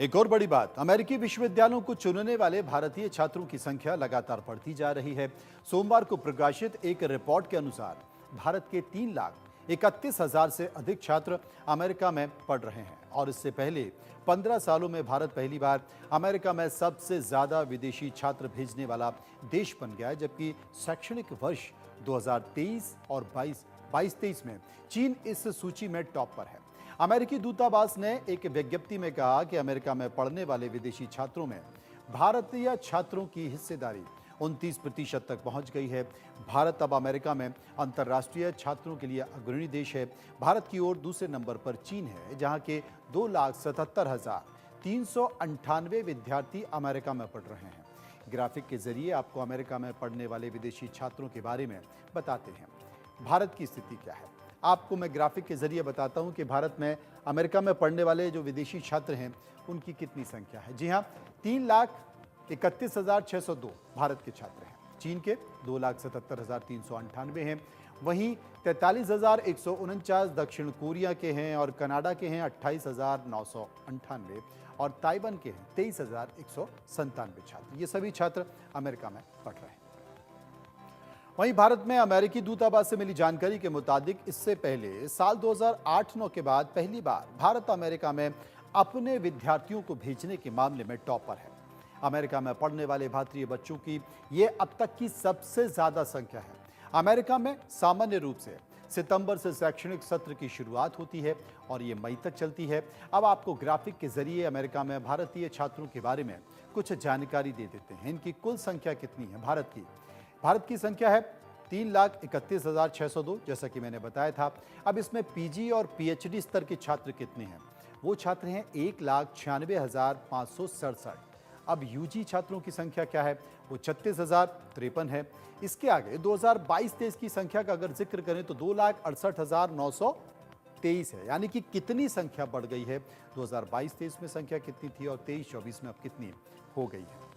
एक और बड़ी बात, अमेरिकी विश्वविद्यालयों को चुनने वाले भारतीय छात्रों की संख्या लगातार बढ़ती जा रही है। सोमवार को प्रकाशित एक रिपोर्ट के अनुसार भारत के 3,31,000 से अधिक छात्र अमेरिका में पढ़ रहे हैं और इससे पहले 15 सालों में भारत पहली बार अमेरिका में सबसे ज्यादा विदेशी छात्र भेजने वाला देश बन गया है, जबकि शैक्षणिक वर्ष 2023 और 22-23 में चीन इस सूची में टॉप पर है। अमेरिकी दूतावास ने एक विज्ञप्ति में कहा कि अमेरिका में पढ़ने वाले विदेशी छात्रों में भारतीय छात्रों की हिस्सेदारी 29% तक पहुंच गई है। भारत अब अमेरिका में अंतर्राष्ट्रीय छात्रों के लिए अग्रणी देश है। भारत की ओर दूसरे नंबर पर चीन है, जहां के 2,77,398 विद्यार्थी अमेरिका में पढ़ रहे हैं। ग्राफिक के जरिए आपको अमेरिका में पढ़ने वाले विदेशी छात्रों के बारे में बताते हैं। भारत की स्थिति क्या है, आपको मैं ग्राफिक के जरिए बताता हूं कि भारत में अमेरिका में पढ़ने वाले जो विदेशी छात्र हैं उनकी कितनी संख्या है। जी हां, 3,31,602 भारत के छात्र हैं। चीन के 2,77,398 हैं। वहीं 43,149 दक्षिण कोरिया के हैं और कनाडा के हैं 28,998 और ताइवान के हैं 23,197 छात्र। ये सभी छात्र अमेरिका में पढ़ रहे हैं। वहीं भारत में अमेरिकी दूतावास से मिली जानकारी के मुताबिक इससे पहले साल 2008-9 के बाद पहली बार भारत अमेरिका में अपने विद्यार्थियों को भेजने के मामले में टॉप पर है। अमेरिका में पढ़ने वाले भारतीय बच्चों की यह अब तक की सबसे ज्यादा संख्या है। अमेरिका में सामान्य रूप से सितंबर से शैक्षणिक सत्र की शुरुआत होती है और ये मई तक चलती है। अब आपको ग्राफिक के जरिए अमेरिका में भारतीय छात्रों के बारे में कुछ जानकारी दे देते हैं। इनकी कुल संख्या कितनी है भारत की संख्या है 3,31,602, जैसा कि मैंने बताया था। अब इसमें पीजी और पीएचडी स्तर के छात्र कितने हैं? वो छात्र हैं 1,96,567। अब यूजी छात्रों की संख्या क्या है? वो 36,053 है। इसके आगे 2022-23 की संख्या का अगर जिक्र करें तो 2,68,923 है। यानी कि कितनी संख्या बढ़ गई है? 2022-23 में संख्या कितनी थी और 23-24 में अब कितनी हो गई है?